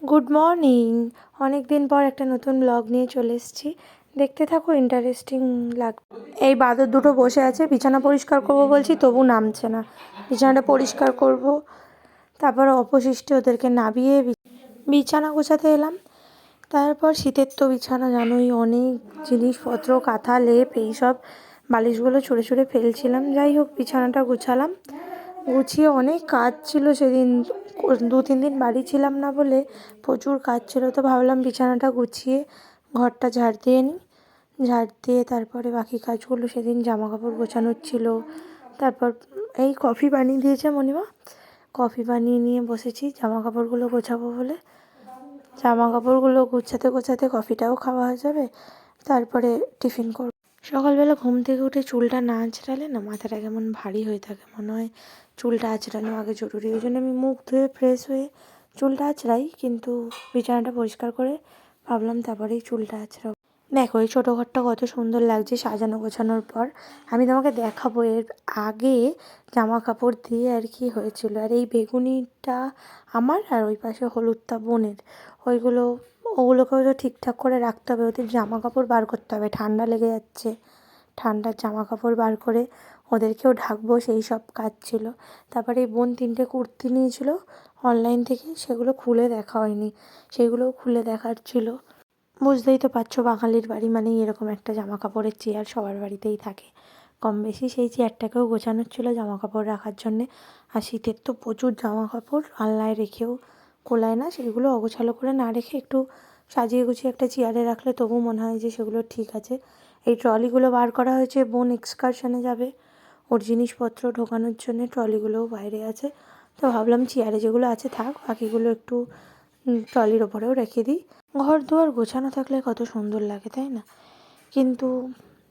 Good morning. অনেক দিন পর একটা নতুন ব্লগ নিয়ে চলে এসেছি, দেখতে থাকো, ইন্টারেস্টিং লাগ। এই বাদর দুটো বসে আছে, বিছানা পরিষ্কার করব বলছি তবু নামছে না। বিছানাটা পরিষ্কার করব, তারপর অপশিষ্টে ওদেরকে নামিয়ে বিছানা গোছাতে এলাম। তারপর শীতের তো বিছানা জানোই, অনেক জিনিসপত্র, কাঁথা, লেপ, এইসব বালিশগুলো ছুঁড়ে ছুঁড়ে ফেলছিলাম। যাই হোক, বিছানাটা গুছালাম, গুছিয়ে অনেক কাজ ছিল সেদিন, 2-3 দিন বাড়ি ছিলাম না বলে প্রচুর কাজ ছিল। তো ভাবলাম বিছানাটা গুছিয়ে ঘরটা ঝাড় দিয়ে নিই। ঝাড় দিয়ে তারপরে বাকি কাজগুলো, সেদিন জামা কাপড় গোছানোর ছিল। তারপর এই কফি বানিয়ে দিয়েছে মণিমা, কফি বানিয়ে নিয়ে বসেছি জামা কাপড়গুলো গোছাবো বলে। জামা কাপড়গুলো গোছাতে গোছাতে কফিটাও খাওয়া হয়ে যাবে, তারপরে টিফিন করব। সকালবেলা ঘুম থেকে উঠে চুলটা না আঁচড়ালে না মাথাটা কেমন ভারী হয়ে থাকে, মনে হয় চুলটা আঁচড়ানো আগে জরুরি। ওই জন্য আমি মুখ ধুয়ে ফ্রেশ হয়ে চুলটা আঁচড়াই, কিন্তু বিছানাটা পরিষ্কার করে ভাবলাম তারপরেই চুলটা আঁচড়াবো। দেখো এই ছোটো ঘরটা কত সুন্দর লাগছে সাজানো গোছানোর পর। আমি তোমাকে দেখাবো এর আগে জামা কাপড় দিয়ে আর কি হয়েছিল। আর এই বেগুনিটা আমার, আর ওই পাশে হলুদটা বোনের। ওগুলোকেও তো ঠিকঠাক করে রাখতে হবে, ওদের জামা কাপড় বার করতে হবে, ঠান্ডা লেগে যাচ্ছে। ঠান্ডার জামা কাপড় বার করে ওদেরকেও ঢাকবো, সেই সব কাজ ছিল। তারপরে এই বোন 3টে কুর্তি নিয়েছিল অনলাইন থেকে, সেগুলো খুলে দেখা হয়নি, সেগুলোও খুলে দেখার ছিল। বুঝতেই তো পারছো, বাঙালির বাড়ি মানেই এরকম একটা জামা কাপড়ের চেয়ার সবার বাড়িতেই থাকে কম বেশি। সেই চেয়ারটাকেও গোছানোর ছিল জামা কাপড় রাখার জন্যে। আর শীতের তো প্রচুর জামা কাপড়, আলনায় রেখেও কোলায় না, সেগুলো অগোছালো করে না রেখে একটু সাজিয়ে গুছিয়ে একটা চেয়ারে রাখলে তবু মনে হয় যে সেগুলো ঠিক আছে। এই ট্রলিগুলো বার করা হয়েছে, বোন এক্সকারশনে যাবে, ওর জিনিসপত্র ঢোকানোর জন্য ট্রলিগুলোও বাইরে আছে। তো ভাবলাম চেয়ারে যেগুলো আছে থাক, বাকিগুলো একটু ট্রলির ওপরেও রেখে দিই। ঘর দুয়ার গোছানো থাকলে কত সুন্দর লাগে, তাই না? কিন্তু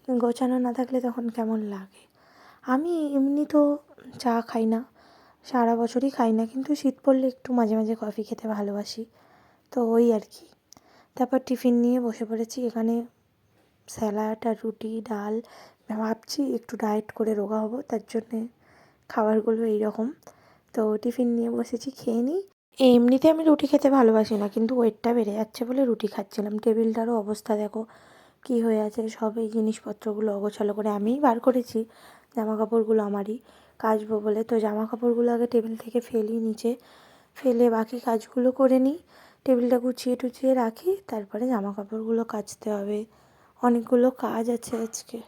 গোছানো না থাকলে তখন কেমন লাগে। আমি এমনি তো চা খাই না, সারা বছরই খাই না, কিন্তু শীত পড়লে একটু মাঝে মাঝে কফি খেতে ভালোবাসি। তো ওই আর কি। তারপর টিফিন নিয়ে বসে পড়েছি এখানে, স্যালাড আর রুটি, ডাল। ভাবছি একটু ডায়েট করে রোগা হব, তার জন্যে খাবারগুলো এইরকম। তো টিফিন নিয়ে বসেছি, খেয়ে নিই। এমনিতে আমি রুটি খেতে ভালোবাসি না, কিন্তু ওয়েটটা বেড়ে যাচ্ছে বলে রুটি খাচ্ছিলাম। টেবিলটারও অবস্থা দেখো কী হয়ে আছে, সব এই জিনিসপত্রগুলো অগোছালো করে আমিই বার করেছি। জামা কাপড়গুলো আমারই, কাচবো বলে। তো জামা কাপড়গুলো আগে টেবিল থেকে ফেলি নিচে, ফেলে বাকি কাজগুলো করে নিই, টেবিলটা গুছিয়ে টুছিয়ে রাখি, তারপরে জামা কাপড়গুলো কাচতে হবে। অনেকগুলো কাজ আছে আজকে।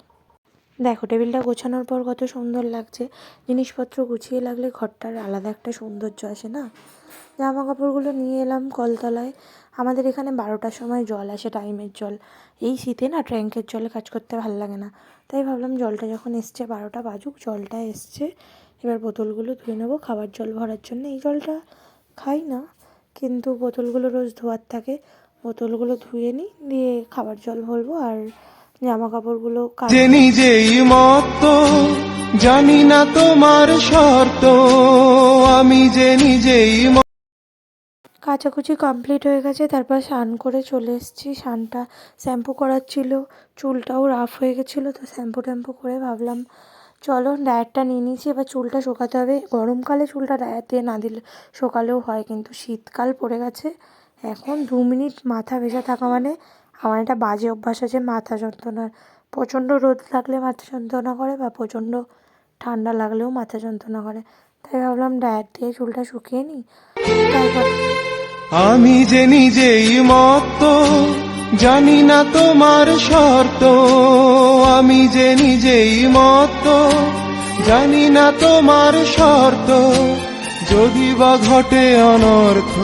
দেখো টেবিলটা গোছানোর পর কত সুন্দর লাগছে। জিনিসপত্র গুছিয়ে লাগলে ঘরটার আলাদা একটা সৌন্দর্য আসে না। জামা কাপড়গুলো নিয়ে এলাম কলতলায়। আমাদের এখানে 12টার সময় জল আসে, টাইমের জল। এই শীতে না ট্যাঙ্কের জলে কাজ করতে ভালো লাগে না, তাই ভাবলাম জলটা যখন এসছে, 12টা বাজুক, জলটা এসছে, এবার বোতলগুলো ধুয়ে নেবো খাবার জল ভরার জন্য। এই জলটা খাই না, কিন্তু বোতলগুলো রোজ ধোয়ার থাকে, বোতলগুলো ধুয়ে নিই, দিয়ে খাবার জল ভরবো। আর জামা কাপড়গুলো যে নিজেই মত জানি না তোমার শর্ত, আমি যে নিজেই কাচাকুচি কমপ্লিট হয়ে গেছে। তারপর স্নান করে চলে এসেছি। স্নানটা শ্যাম্পু করার ছিল, চুলটাও রাফ হয়ে গেছিলো, তো শ্যাম্পু ট্যাম্পু করে ভাবলাম চলো ড্রায়ারটা নিয়ে নিয়েছি, এবার চুলটা শোকাতে হবে। গরমকালে চুলটা ড্রায়ার দিয়ে না দিলে শোকালেও হয়, কিন্তু শীতকাল পড়ে গেছে এখন। 2 মিনিট মাথা ভেজা থাকা মানে আমার একটা বাজে অভ্যাস আছে মাথা যন্ত্রণার। প্রচণ্ড রোদ লাগলে মাথা যন্ত্রণা করে, বা প্রচণ্ড ঠান্ডা লাগলেও মাথা যন্ত্রণা করে, তাই ভাবলাম ড্রায়ার দিয়ে চুলটা শুকিয়ে নিই। তারপর আমি যে নিজেই মত জানি না তোমার শর্ত, আমি যে নিজেই মত জানি না তোমার শর্ত, যদি বা ঘটে অনর্থ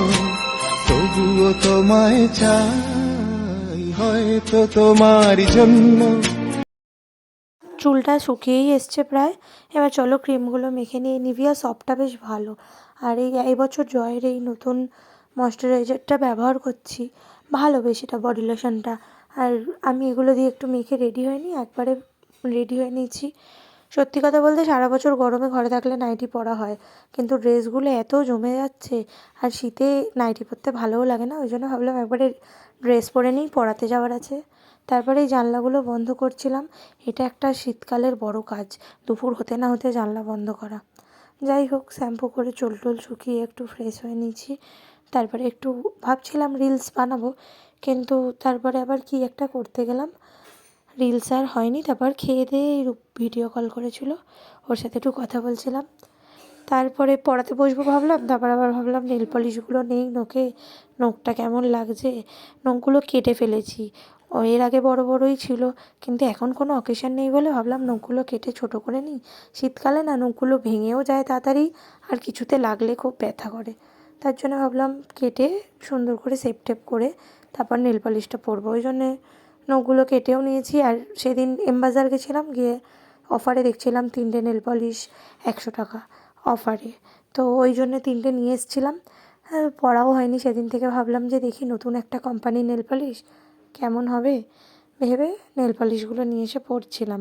তবুও তোমায় চাই, হয়তো তোমার জন্য। চুলটা শুকিয়েই এসছে প্রায়। এবার চলো ক্রিমগুলো মেখে নিয়ে। নিভিয়া সফটটা বেশ ভালো। আর এই বছর জয়ের এই নতুন ময়শ্চারাইজারটা ব্যবহার করছি, ভালো বেশ এটা, বডি লোশনটা। আর আমি এগুলো দিয়ে একটু মেখে রেডি হয়ে নিই, একবারে রেডি হয়ে নিয়েছি। সত্যি কথা বলতে সারা বছর গরমে ঘরে থাকলে নাইটি পরা হয়, কিন্তু ড্রেসগুলো এত জমে যাচ্ছে, আর শীতে নাইটি পরতে ভালোও লাগে না। ওই জন্য ভাবলাম একবারে ড্রেস পরে নিই, পরাতে যাওয়ার আছে। তারপরে এই জানলাগুলো বন্ধ করছিলাম, এটা একটা শীতকালের বড় কাজ, দুপুর হতে না হতে জানলা বন্ধ করা। যাই হোক, শ্যাম্পু করে চুল টুল শুকিয়ে একটু ফ্রেশ হয়ে নিয়েছি, তারপরে একটু ভাবছিলাম রিলস বানাবো, কিন্তু তারপরে আবার কি একটা করতে গেলাম, রিলস আর হয়নি। তারপর খেয়ে দিয়ে ভিডিও কল করেছিল, ওর সাথে একটু কথা বলছিলাম। তারপরে পড়াতে বসবো ভাবলাম, তারপর আবার ভাবলাম নেল পলিশগুলো নেই নোকে, নখটা কেমন লাগছে, নখগুলো কেটে ফেলেছি। এর আগে বড় বড়ই ছিল, কিন্তু এখন কোনো অকেশন নেই বলে ভাবলাম নখগুলো কেটে ছোট করে নিই। শীতকালে না নখগুলো ভেঙেও যায় তাড়াতাড়ি, আর কিছুতে লাগলে খুব ব্যথা করে। তার জন্য ভাবলাম কেটে সুন্দর করে শেপ টেপ করে তারপর নেল পলিশটা পরবো। ওই জন্যে নখগুলো কেটেও নিয়েছি। আর সেদিন এমবাজার গেছিলাম, গিয়ে অফারে দেখছিলাম 3টে নেল পলিশ 100 টাকা অফারে, তো ওই জন্য 3টে নিয়ে এসেছিলাম। পড়াও হয়নি সেদিন থেকে, ভাবলাম যে দেখি নতুন একটা কোম্পানির নেল পলিশ কেমন হবে ভেবে নেল পলিশগুলো নিয়ে এসে পরছিলাম।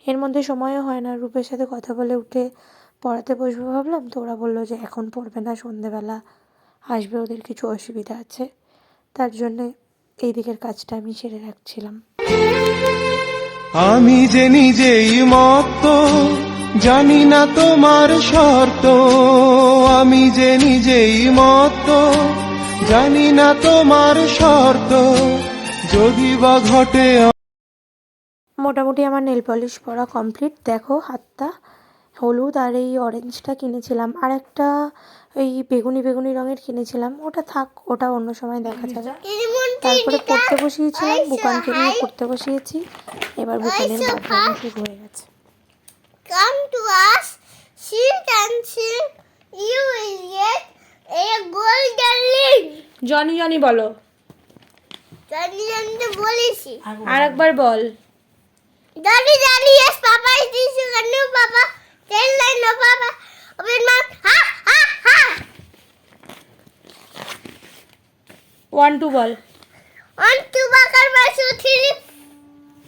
এর মধ্যে সময়ও হয় না, রূপের সাথে কথা বলে উঠে পড়াতে বসবো ভাবলাম, তো ওরা বললো যে এখন পড়বে না, সন্ধেবেলা আসবে, ওদের কিছু অসুবিধা আছে, তার জন্যে এই দিকের কাজটা আমি সেরে রাখছিলাম। আমি যে নিজেই মত্ত, জানি না তোমার শর্ত। আমি যে নিজেই মত্ত, জানি না তোমার শর্ত। যদি বা ঘটে মোটামুটি আমার নেল পলিশ পরা কমপ্লিট। দেখো হাতটা হলুদ আর এই অরেঞ্জটা কিনেছিলাম, আর একটা এই বেগুনি বেগুনি রঙের কিনেছিলাম, ওটা থাক, ওটা অন্য সময় দেখা যাবে। তারপরে পড়তে বসিয়েছিলাম, বুকানকে নিয়ে পড়তে বসিয়েছি। এবার বুকানের বাথরুম শুরু হয়ে গেছে। Come to us, sit and sit. You will get a golden ring. Johnny Johnny বলো, Daddy, Daddy, বলেছি। আর একবার বল। Daddy, Daddy, yes, Papa is this. You can do, Papa. Tell them, no, Papa. Open mouth. Ha, ha, ha. 1 2 ball. 1 2 bakar 1 2 3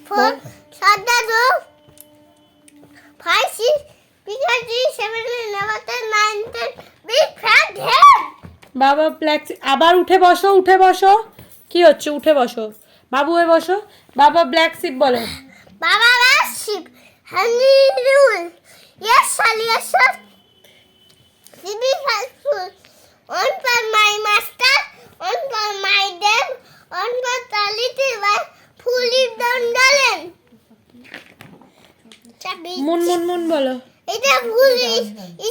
4 shut the door. 5 6 because 3 7 8 9 10 big fat head. বাবা black, আবার উঠে বসো, উঠে বসো, কি হচ্ছে, উঠে বসো, বাবু হয়ে বসো। বাবা ব্ল্যাক শিপ বলো। Baba last sheep. Henry rule. Yes, Sally, yes, sir. Sibi helpful. One for my master, one for my dad, one for the little one who lived on the land. Moon moon moon বলো। এটা ভুল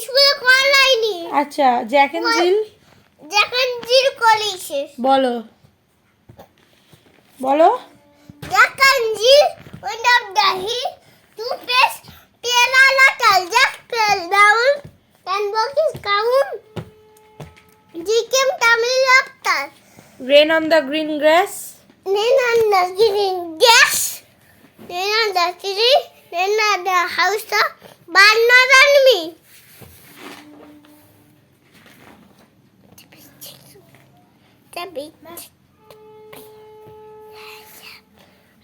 স্কুলে করা হয়নি। আচ্ছা, Jack and জিল যখন জির করেছে বলো, বলো। যখন জির went up the hill to face Pela Latal Jack fell down and broke his crown. Became Tamil Laptal. Rain on the green grass. Then on the green gas. Then on the tree. Then on the house of but not on me.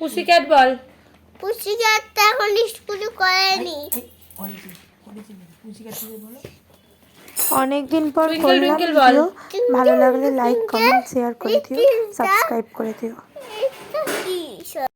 পুসিক্যাট বল। পুষিকারটা এখন স্কুলে করেনি। অনেকদিন পর Twinkle করলাম twinkle বল। Video, ভালো লাগলে like comment share করে দিও, সাবস্ক্রাইব করে দিও।